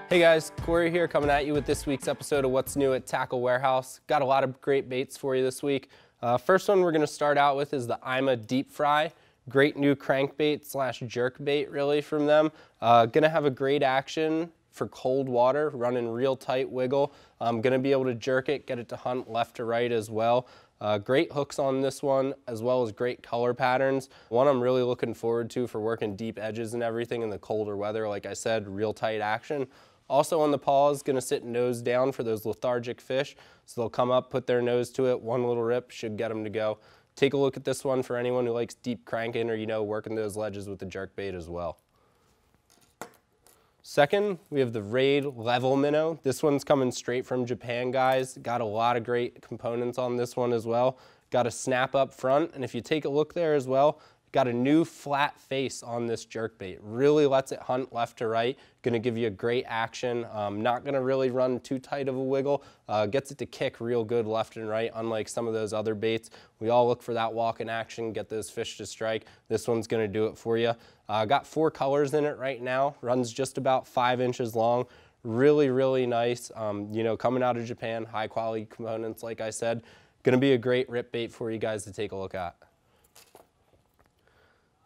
Hey guys, Cory here coming at you with this week's episode of What's New at Tackle Warehouse. Got a lot of great baits for you this week. First one we're going to start out with is the Ima Deep Fry. Great new crankbait slash jerk bait really from them. Gonna have a great action for cold water, running real tight wiggle. I'm gonna be able to jerk it, get it to hunt left to right as well. Great hooks on this one, as well as great color patterns. One I'm really looking forward to for working deep edges and everything in the colder weather. Like I said, real tight action. Also on the paws, gonna sit nose down for those lethargic fish. So they'll come up, put their nose to it, one little rip should get them to go. Take a look at this one for anyone who likes deep cranking or, working those ledges with the jerk bait as well. Second, we have the Raid Level Minnow. This one's coming straight from Japan, guys. Got a lot of great components on this one as well. Got a snap up front, and if you take a look there as well, got a new flat face on this jerkbait. Really lets it hunt left to right. Gonna give you a great action. Not gonna really run too tight of a wiggle. Gets it to kick real good left and right, unlike some of those other baits. We all look for that walk-in action, get those fish to strike. This one's gonna do it for you. Got 4 colors in it right now. Runs just about 5 inches long. Really, really nice. Coming out of Japan, high quality components, like I said. Gonna be a great rip bait for you guys to take a look at.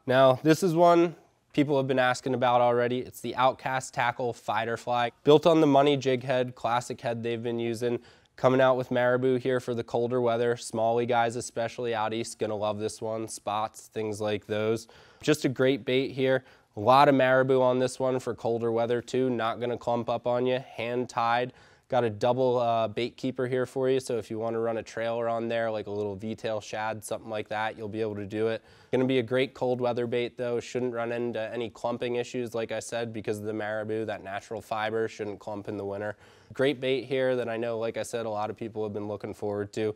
Now, this is one people have been asking about already. It's the Outkast Tackle Felder Fly. Built on the money jig head, classic head they've been using. Coming out with Marabou here for the colder weather. Smallie guys, especially out east, gonna love this one. Spots, things like those. Just a great bait here. A lot of Marabou on this one for colder weather too. Not gonna clump up on you, hand tied. Got a double bait keeper here for you, so if you want to run a trailer on there, like a little V-tail shad, something like that, you'll be able to do it. Gonna be a great cold weather bait though. Shouldn't run into any clumping issues, like I said, because of the Marabou, that natural fiber, shouldn't clump in the winter. Great bait here that I know, like I said, a lot of people have been looking forward to.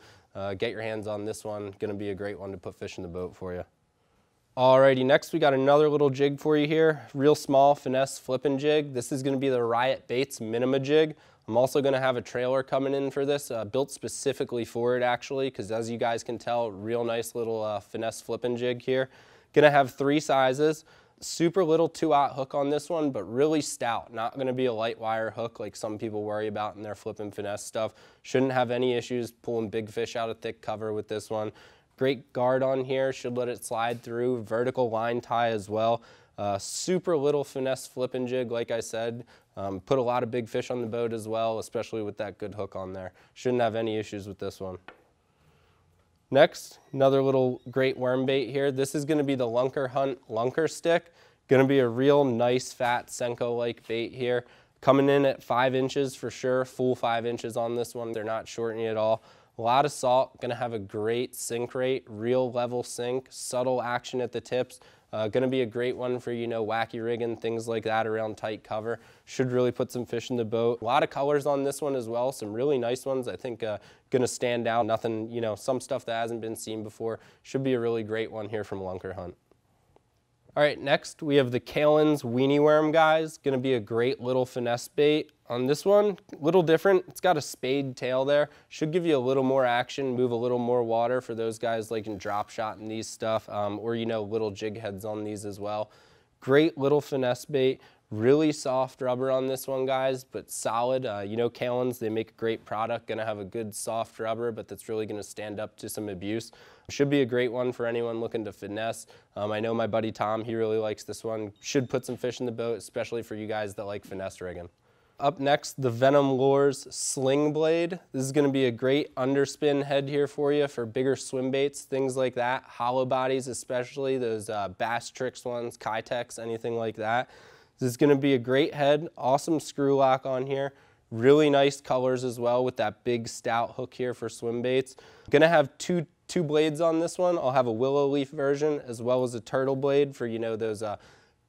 Get your hands on this one. Gonna be a great one to put fish in the boat for you. Alrighty, next we got another little jig for you here. Real small finesse flipping jig. This is gonna be the Riot Baits Minnow jig. I'm also gonna have a trailer coming in for this, built specifically for it actually, because as you guys can tell, real nice little finesse flipping jig here. Gonna have 3 sizes. Super little 2/0 hook on this one, but really stout. Not gonna be a light wire hook like some people worry about in their flipping finesse stuff. Shouldn't have any issues pulling big fish out of thick cover with this one. Great guard on here, should let it slide through. Vertical line tie as well. Super little finesse flipping jig, like I said. Put a lot of big fish on the boat as well, especially with that good hook on there. Shouldn't have any issues with this one. Next, another little great worm bait here. This is gonna be the Lunkerhunt Lunker stick. Gonna be a real nice fat Senko-like bait here. Coming in at 5 inches for sure, full 5 inches on this one. They're not shortening at all. A lot of salt, gonna have a great sink rate, real level sink, subtle action at the tips. Gonna be a great one for, wacky rigging, things like that around tight cover. Should really put some fish in the boat. A lot of colors on this one as well, some really nice ones. I think gonna stand out. Nothing, some stuff that hasn't been seen before. Should be a really great one here from Lunkerhunt. All right, next we have the Kalin's Weenie Worm, guys. Gonna be a great little finesse bait. On this one, a little different. It's got a spade tail there. Should give you a little more action, move a little more water for those guys like in drop shot and these stuff, or little jig heads on these as well. Great little finesse bait. Really soft rubber on this one, guys, but solid. Kalin's, they make a great product. Gonna have a good soft rubber, but that's really gonna stand up to some abuse. Should be a great one for anyone looking to finesse. I know my buddy Tom, he really likes this one. Should put some fish in the boat, especially for you guys that like finesse rigging. Up next, the Venom Lures Sling Blade. This is gonna be a great underspin head here for you for bigger swim baits, things like that. Hollow bodies, especially those Bass Tricks ones, Kitex, anything like that. This is gonna be a great head, awesome screw lock on here. Really nice colors as well with that big stout hook here for swim baits. Gonna have two blades on this one. I'll have a willow leaf version as well as a turtle blade for, those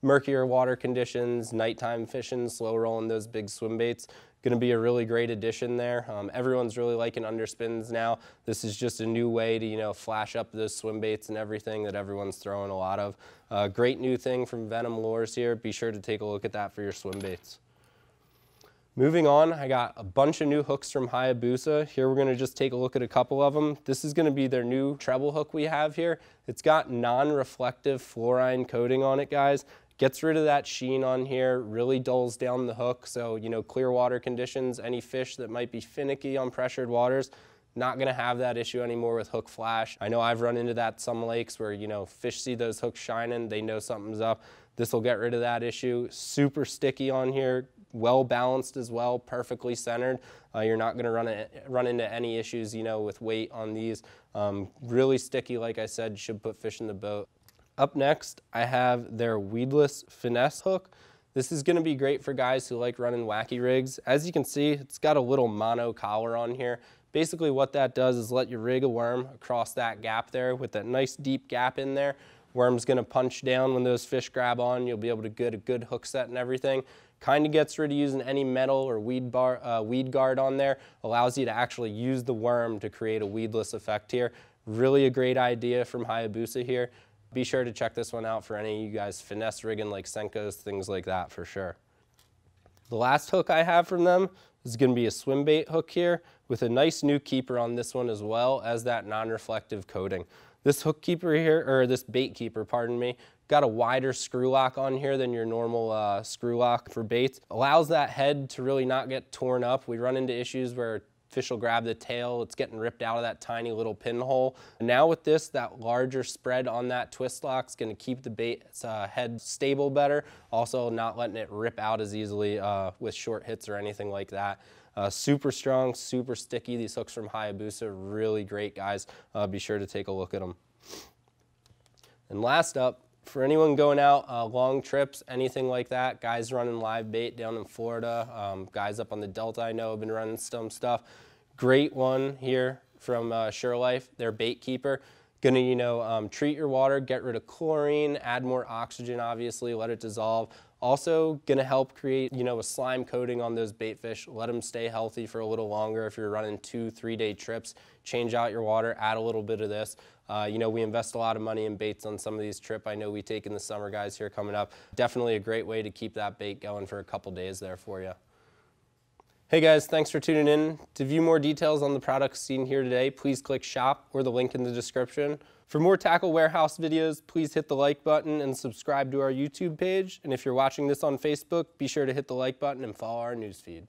murkier water conditions, nighttime fishing, slow rolling those big swim baits. Gonna be a really great addition there. Everyone's really liking underspins now. This is just a new way to, flash up those swim baits and everything that everyone's throwing a lot of. Great new thing from Venom Lures here. Be sure to take a look at that for your swim baits. Moving on, I got a bunch of new hooks from Hayabusa. Here we're gonna just take a look at a couple of them. This is gonna be their new treble hook we have here. It's got non-reflective fluorine coating on it, guys. Gets rid of that sheen on here, really dulls down the hook. So, you know, clear water conditions, any fish that might be finicky on pressured waters, not gonna have that issue anymore with hook flash. I know I've run into that some lakes where, you know, fish see those hooks shining, they know something's up. This will get rid of that issue. Super sticky on here, well balanced as well, perfectly centered. You're not gonna run into any issues, you know, with weight on these. Really sticky, like I said, should put fish in the boat. Up next, I have their Weedless Finesse hook. This is gonna be great for guys who like running wacky rigs. As you can see, it's got a little mono collar on here. Basically what that does is let you rig a worm across that gap there with that nice deep gap in there. Worm's gonna punch down when those fish grab on. You'll be able to get a good hook set and everything. Kind of gets rid of using any metal or weed guard on there. Allows you to actually use the worm to create a weedless effect here. Really a great idea from Hayabusa here. Be sure to check this one out for any of you guys finesse rigging like Senkos, things like that for sure. The last hook I have from them is going to be a swim bait hook here with a nice new keeper on this one as well as that non-reflective coating. This hook keeper here, or this bait keeper, pardon me, got a wider screw lock on here than your normal screw lock for baits. Allows that head to really not get torn up. We run into issues where fish will grab the tail, it's getting ripped out of that tiny little pinhole. Now with this, that larger spread on that twist lock is going to keep the bait's head stable better, also not letting it rip out as easily with short hits or anything like that. Super strong, super sticky. These hooks from Hayabusa, really great, guys. Be sure to take a look at them. And last up, for anyone going out long trips, anything like that, guys running live bait down in Florida, guys up on the Delta I know have been running some stuff. Great one here from SureLife, their bait keeper. Gonna, you know, treat your water, get rid of chlorine, add more oxygen, obviously, let it dissolve. Also gonna help create, you know, a slime coating on those bait fish, let them stay healthy for a little longer. If you're running 2-3 day trips, change out your water, add a little bit of this. You know, we invest a lot of money in baits on some of these trips I know we take in the summer, guys, here coming up. Definitely a great way to keep that bait going for a couple days there for you. Hey guys, thanks for tuning in. To view more details on the products seen here today, please click shop or the link in the description. For more Tackle Warehouse videos, please hit the like button and subscribe to our YouTube page. And if you're watching this on Facebook, be sure to hit the like button and follow our newsfeed.